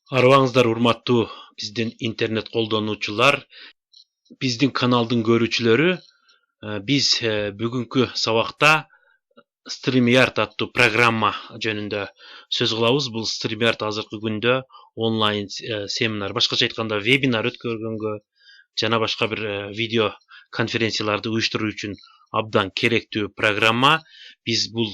Arabаңыздар урматтуу биздин интернет колдонуучулар, биздин каналдын көрүүчүлөрү. Биз бүгүнкү сабакта StreamYard аттуу программа жөнүндө сөз кылабыз. Бул StreamYard азыркы күндө онлайн семинар, башкача айтканда вебинар өткөргөнгө жана башка бир видео конференцияларды уюштуруу үчүн абдан керектүү программа. Биз бул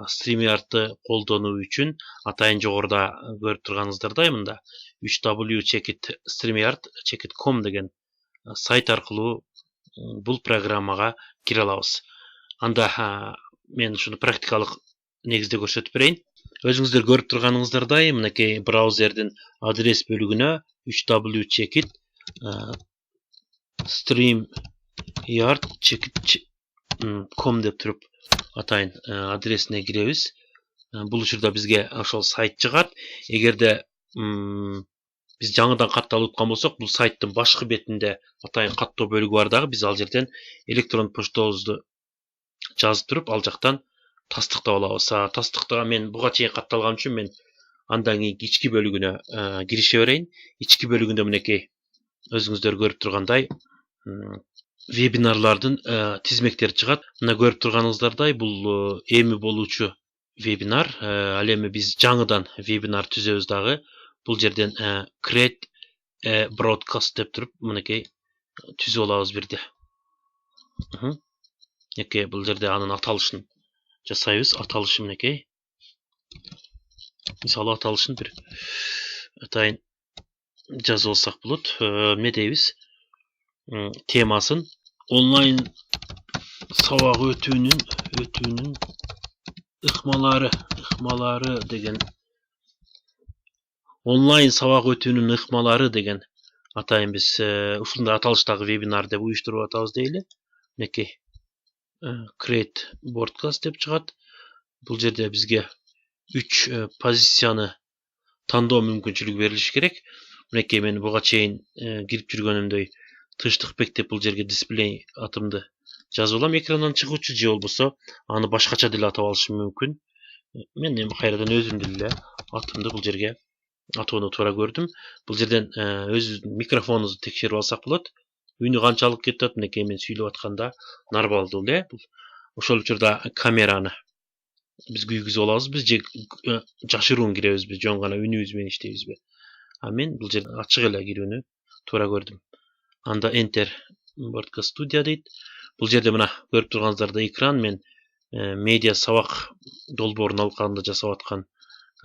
StreamYard'ты колдонуу үчүн атайын жогоруда көрүп турганыңыздардай мында www.streamyard.com деген сайт аркылуу бул программага кире алабыз. Анда мен ушуну практикалык негизде көрсөтүп берейин. Өзүңүздөр көрүп турганыңыздардай мынакей браузердин адрес бөлүгүнө www.streamyard.com деп туруп атайын адресине киребиз. Бул учурда бизге ошол сайт чыгат. Эгерде биз жаңыдан катталып аткан болсок, бул сайттын башкы бетинде атайын каттоо бөлүгү бар дагы. Биз ал жерден электрон почтобузду жазып туруп, ал жактан тастыктап алабыз. Тастыктага мен буга чейин катталган үчүн мен андан кийинки ички бөлүгүнө кирише берейин. Ички бөлүгүндө мынакей өзүңүздөр көрүп тургандай вебинарлардын тизмектери чыгат. Мына көрүп турганыңыздардай бул эми болуучу вебинар. Ал эми биз жаңыдан вебинар түзөбүз дагы. Бул жерден create broadcast деп туруп мынакей түзүп алабыз бирде. Мынакей бул жерде анын аталышын жасайбыз. Аталышы мынакей. Мисалы аталышын бир атайын жазып алсак болот. Эмне дейбиз? Темасын онлайн сабак өтүүнүн ыкмалары деген онлайн сабак өтүүнүн ыкмалары деген атайын биз ушундай аталыштагы вебинар деп уюштуруп атабыз дейли. Мынакей create broadcast деп чыгат. Бул жерде бизге 3 позицияны тандоо мүмкүнчүлүгү берилиши керек. Мынакей мен буга чейин кирип жүргөнүмдөй тынчтыкбек деп бул жерге дисплей атымды жазып алам. Экрандан чыгуучу же болбосо аны башкача деле атап алышым мүмкүн. Мен эми кайрадан өзүмдү эле атымды бул жерге атоону туура көрдүм. Бул жерден өзүбүздүн микрофонубузду текшерип алсак болот. Үнү канчалык кетип атат? Мынакей мен сүйлөп атканда нормалдуу эле. Ошол учурда камераны биз күйгүзүп алабыз. Биз же жашыруун киребизби, жөн гана үнүбүз менен иштейбизби? Мен бул жерде ачык эле кирүүнү туура көрдүм. Анда Enter Broadcast Studio дейт. Бул жерде мына көрүп турганыңыздардай экран. Мен медиа сабак долбоорун алканда жасап аткан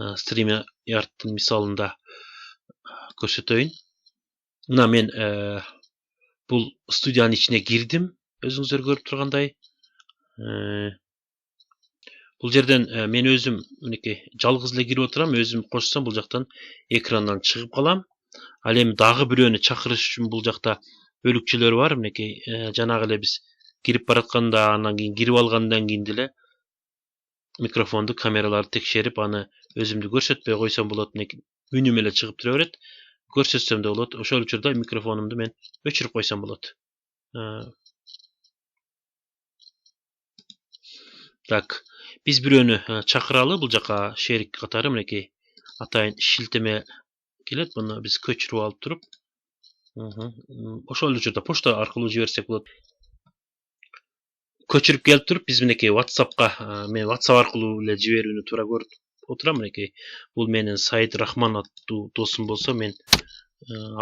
StreamYard'тын мисалында көрсөтөйүн. Мына мен бул студиянын ичине кирдим. Өзүңүздөр көрүп тургандай. Бул жерден мен өзүм мынакей жалгыз эле кирип отурам. Өзүм кошсом бул жактан экрандан чыгып калам. Ал эми дагы бирөөнү чакырыш үчүн бул жакта бөлүкчөлөр бар. Мынакей жанагы эле биз кирип баратканда, андан кийин кирип алгандан кийин деле микрофонду, камераларды текшерип, аны өзүмдү көрсөтпөй койсом болот. Мынакей үнүм эле чыгып тура берет. Көрсөтсөм да болот. Ошол учурда микрофонумду мен өчүрүп койсом болот. Так, биз бирөөнү чакыралы бул жака шерик катары. Мынакей атайын шилтеме келет. Буну биз көчүрүп алып туруп, ошол учурда почта аркылуу жиберсек болот. Көчүрүп келип туруп биз мынакей WhatsApp'ка, мен WhatsApp аркылуу эле жиберүүнү туура көрүп отурам. Мынакей бул менин Саид Рахман аттуу досум болсо, мен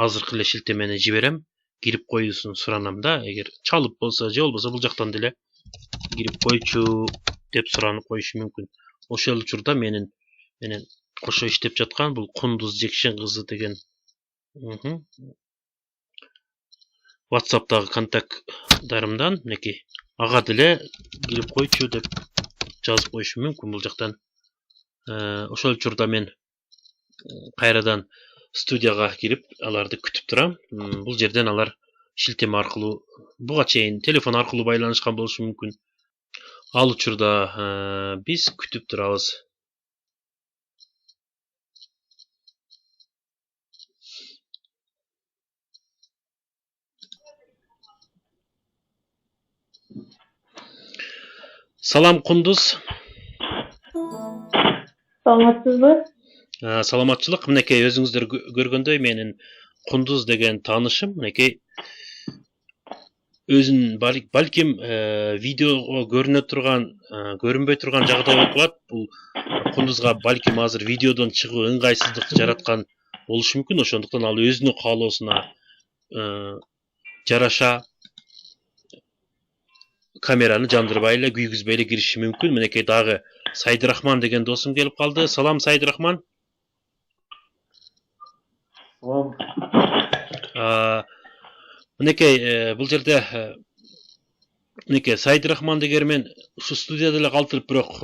азыркы эле шилтемени жиберем. Кирип коюусун суранам да. Эгер чалып болсо же болбосо бул жактан деле кирип койчу деп суранып коюшу мүмкүн. Ошол учурда менен кошо иштеп жаткан бул Кундуз Жекшен кызы деген WhatsApp'тагы контакттарымдан мынакей ага деле кирип койчу деп жазып коюшу мүмкүн бул жактан. Ошол учурда мен кайрадан студияга кирип аларды күтүп турам. Бул жерден алар шилтеме аркылуу буга чейин телефон аркылуу байланышкан болушу мүмкүн. Ал учурда биз күтүп турабыз. Салам Кундуз. Саламатсызбы? Саламатчылык, мынекей өзүңүздөр көргөндөй менин Кундуз деген таанышым, мынекей өзүн балким видеого көрүнө турган, көрүнбөй турган жагдай болуп калат. Бул Кундузга балким азыр видеодон чыгуу ыңгайсыздык жараткан болушу мүмкүн. Ошондуктан ал өзүнүн каалоосуна жараша камераны жандырбай эле, күйгүзбөй эле кириши мүмкүн. Мынекей дагы Сайдырахман деген досум келип калды. Салам, Сайдырахман. Салам. Мынекей бул жерде мынекей Сайдырахман дегер мен ушу студияда эле калтырып, бирок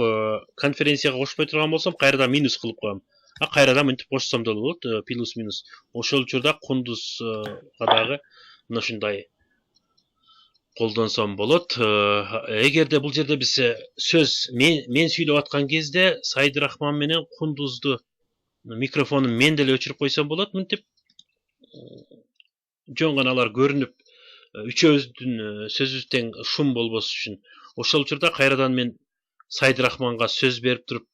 конференцияга кошпой турган болсом, кайрадан минус кылып коем. Кайрадан мынтип кошсом да болот, плюс минус. Ошол учурда Кундузга дагы мына ушундай колдонсом болот. Эгерде бул жерде биз сөз мен сүйлөп аткан кезде Сайдырахман менен Кундузду микрофонун мен деле өчүрүп койсом болот, мынтип жөн гана алар көрүнүп, үчөөбүздүн сөзүбүз тең шум болбош үчүн. Ошол учурда кайрадан мен Сайдырахманга сөз берип туруп,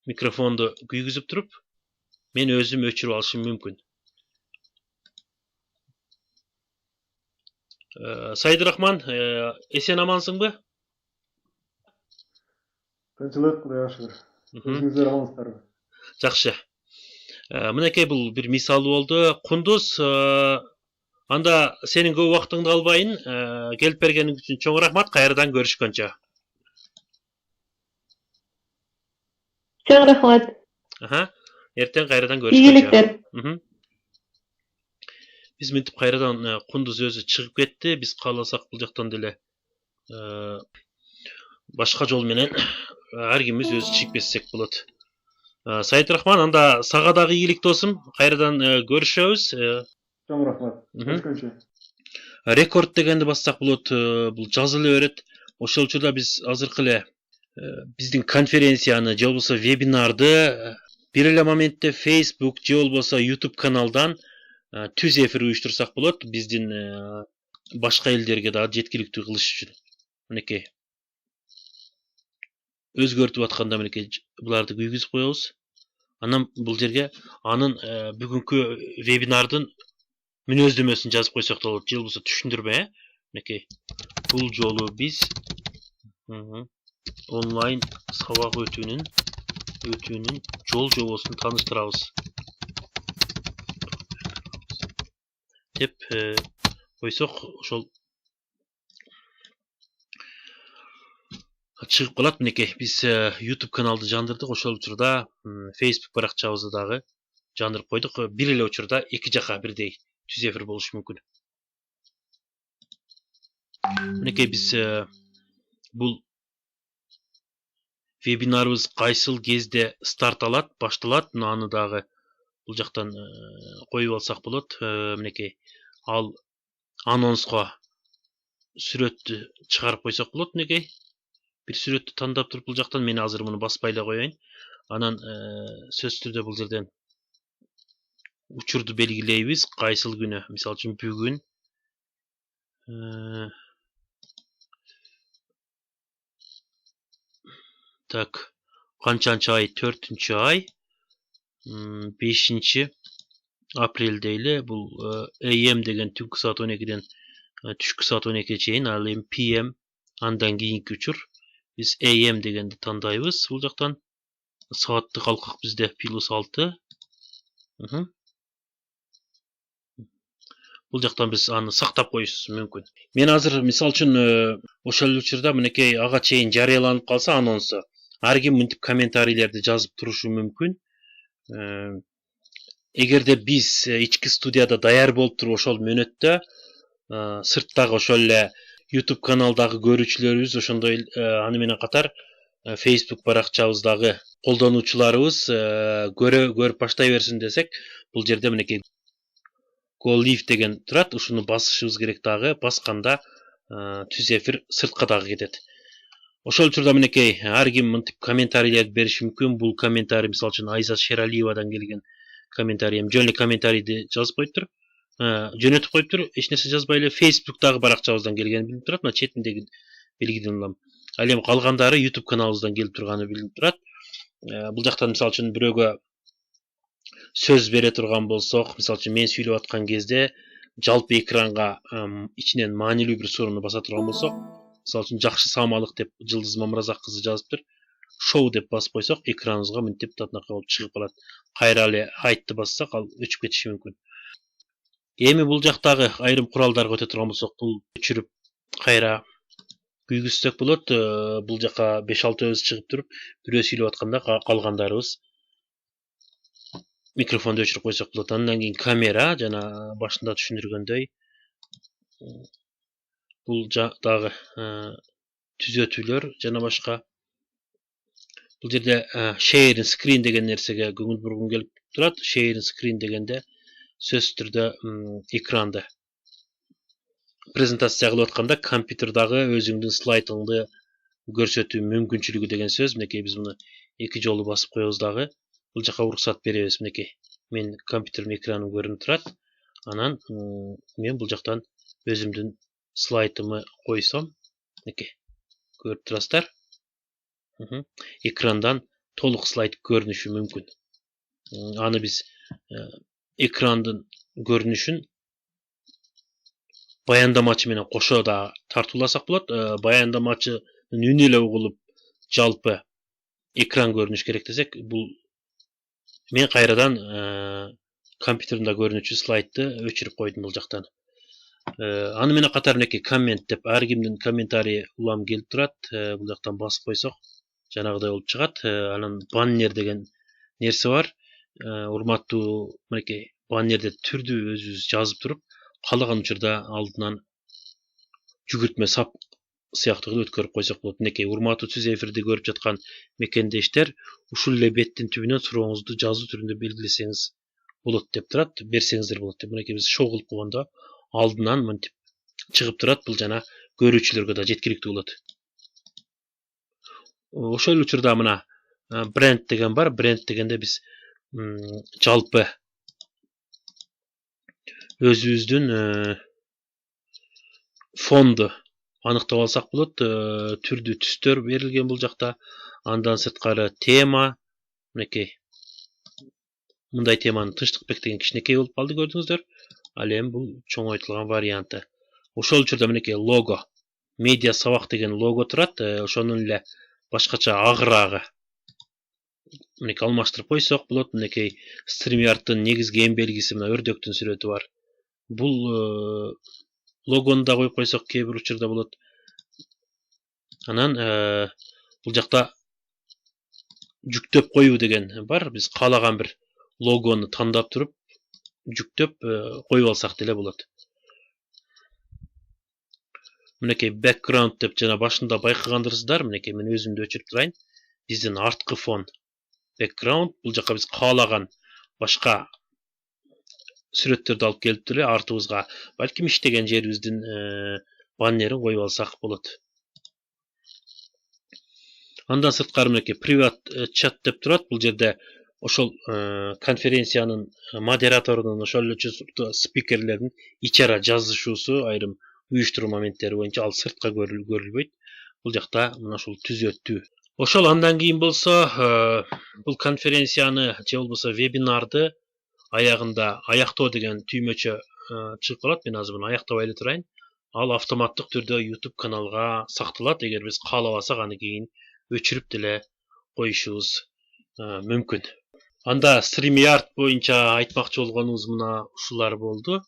микрофонду күйгүзүп туруп, мен өзүм өчүрүп алышым мүмкүн. Сайдырахман, эсен амансыңбы? Тынчылык, Кудайга шүгүр. Өзүңүздөр амансыздарбы? Жакшы. Мынекей бул бир мисалы болду. Кундуз, анда сенин көп убактыңды албайын, келип бергениң үчүн чоң рахмат. Кайрадан көрүшкөнчө. Чоң рахмат. Эртең кайрадан көрүшкөнчө. Ийгиликтер. Биз мынтип кайрадан Кундуз өзү чыгып кетти. Биз кааласак бул жактан деле башка жол менен ар кимибиз өзү чыгып кетсек болот. Сайдырахман, анда сага дагы ийгилик досум. Кайрадан көрүшөбүз. Чоң рахмат. Көрүшкөнчө. Рекорд дегенди бассак болот. Бул жазыла берет. Ошол учурда биз азыркы эле биздин конференцияны же болбосо вебинарды бир эле моментте Facebook же болбосо YouTube каналдан түз эфир уюштурсак болот. Биздин башка элдерге дагы жеткиликтүү кылыш үчүн. Мынекей өзгөртүп атканда мынекей буларды күйгүзүп коебуз. Анан бул жерге анын бүгүнкү вебинардын мүнөздөмөсүн жазып койсок да болот. Же болбосо түшүндүрмө, мынекей бул жолу биз онлайн сабак өтүүнүн жол жобосун тааныштырабыз деп койсок, ошол чыгып калат. Мынекей биз YouTube каналды жандырдык. Ошол учурда Facebook баракчабызды дагы жандырып койдук. Бир эле учурда эки жака бирдей түз эфир болушу мүмкүн. Мынекей биз бул вебинарыбыз кайсыл кезде старт алат, башталат, аны дагы бул жактан коюп алсак болот. Мынекей ал анонско сүрөттү чыгарып койсок болот. Мынекей бир сүрөттү тандап туруп бул жактан мен азыр муну баспай эле коеюн. Анан сөзсүз түрдө бул жерден учурду белгилейбиз. Кайсыл күнү? Мисалы үчүн бүгүн так, канчанчы ай? 4-чү ай, 5 апрель дейле. Бул AM деген түнкү саат 12ден түшкү саат 12ге чейин, ал эми PM андан кийинки учур. Биз AM дегенди тандайбыз. Бул жактан сааттык алкак бизде +6. Бул жактан биз аны сактап коюшубуз мүмкүн. Мен азыр мисалы үчүн ошол учурда мынекей ага чейин жарыяланып калса анонсу, ар ким мынтип комментарийлерди жазып турушу мүмкүн. Эгерде биз ички студияда даяр болуп туруп ошол мөөнөттө сырттагы ошол эле YouTube каналдагы көрүүчүлөрүбүз, ошондой аны менен катар Facebook баракчабыздагы колдонуучуларыбыз көрүп баштай берсин десек, бул жерде мынекей Go Live деген турат. Ушуну басышыбыз керек дагы. Басканда түз эфир сыртка дагы кетет. Ошол учурда мынекей ар ким мынтип комментарийлерди бериши мүмкүн. Бул комментарий мисалы үчүн Айза Шералиевадан келген комментарий. Жөн эле комментарийди жазып коюптур. Жөнөтүп коюптур. Эч нерсе жазбай эле Facebook'тагы баракчабыздан келгени билинип турат. Мына четиндеги белгиден улам. Ал эми калгандары YouTube каналыбыздан келип турганы билинип турат. Бул жактан мисалы үчүн бирөөгө сөз бере турган болсок, мисалы үчүн мен сүйлөп аткан кезде жалпы экранга ичинен маанилүү бир суроону баса турган болсок, мисалы үчүн жакшы саамалык деп Жылдыз Мамыразак кызы жазыптыр. Шоу деп басып койсок, экраныбызга мынтип татынака болуп чыгып калат. Кайра эле айтты бассак, ал өчүп кетиши мүмкүн. Эми бул жактагы айрым куралдарга өтө турган болсок, бул өчүрүп кайра күйгүзсөк болот. Бул жака 5-6 чыгып туруп, бирөө сүйлөп атканда калгандарыбыз микрофонду өчүрүп койсок болот. Андан кийин камера, жана башында түшүндүргөндөй, бул дагы түзөтүүлөр жана башка. Бул жерде sharing screen деген нерсеге көңүл бургум келип турат. Sharing screen дегенде сөз түрдө экранды презентация кылып атканда компьютердагы өзүңдүн слайдыңды көрсөтүү мүмкүнчүлүгү деген сөз. Мынакей биз муну 2 жолу басып коебуз дагы. Бул жака уруксат беребиз. Мынакей мен компьютердин экраным көрүнүп турат. Анан мен бул жактан өзүмдүн слайдымы койсом, мынакей көрүп турасыздар. Экрандан толук слайд көрүнүшү мүмкүн. Аны биз экрандын көрүнүшүн баяндамачы менен кошо да тартууласак болот. Баяндамачынын үнү эле угулуп жалпы экран көрүнүш керек десек, бул мен кайрадан компьютеримде көрүнүчү слайдты өчүрүп койдум бул жактан. Аны менен катар мынакей коммент деп ар кимдин комментарий улам келип турат. Бул жактан басып койсок, жанагыдай болуп чыгат. Анан баннер деген нерсе бар. Урматтуу, мынакей баннерде түрдү өзүбүз жазып туруп, каалаган учурда алдынан жүгүртмө сап сыяктуу кылып өткөрүп койсок болот. Мынакей урматтуу түз эфирди көрүп жаткан мекендештер, ушул эле беттин түбүнөн сурооңузду жазуу түрүндө белгилесеңиз болот деп турат, берсеңиздер болот деп. Мынакей биз шоу кылып койгондо алдынан мынтип чыгып турат. Бул жана көрүүчүлөргө да жеткиликтүү болот. Ошол учурда мына бренд деген бар. Бренд дегенде биз жалпы өзүбүздүн фонду аныктап алсак болот. Түрдүү түстөр берилген бул жакта. Андан сырткары тема, мынакей мындай теманын Тынчтыкбек деген кичинекей болуп калды, көрдүңүздөр. Ал эми бул чоңойтулган варианты. Ошол учурда мынакей лого, медиа сабак деген лого турат. Ошонун эле башкача агыраагы мынакей алмаштырып койсок болот. Мынакей StreamYard'дын негизги эң белгиси мына өрдөктүн сүрөтү бар. Бул логону да коюп койсок кээ бир учурда болот. Анан бул жакта жүктөп коюу деген бар. Биз каалаган бир логону тандап туруп, жүктөп коюп алсак деле болот. Мынакей background деп жана башында байкагандырсыздар. Мынакей мен өзүмдү өчүрүп турайын. Биздин арткы фон background. Бул жака биз каалаган башка сүрөттөрдү алып келип деле артыбызга, балким иштеген жерибиздин баннерин коюп алсак болот. Андан сырткары мынакей приват чат деп турат. Бул жерде ошол конференциянын модераторунун, ошол эле спикерлердин ичара жазышуусу, айрым уюштуруу моменттери боюнча ал сыртка көрүлбөйт. Бул жакта мына ушул түзөтүү. Ошол андан кийин болсо бул конференцияны же болбосо вебинарды аягында аяктоо деген түймөчө чыгып калат. Мен азыр муну аяктабай эле турайын. Ал автоматтык түрдө YouTube каналга сакталат. Эгер биз каалабасак, аны кийин өчүрүп деле коюшубуз мүмкүн. Анда StreamYard боюнча айтмакчы болгонубуз мына ушулар болду.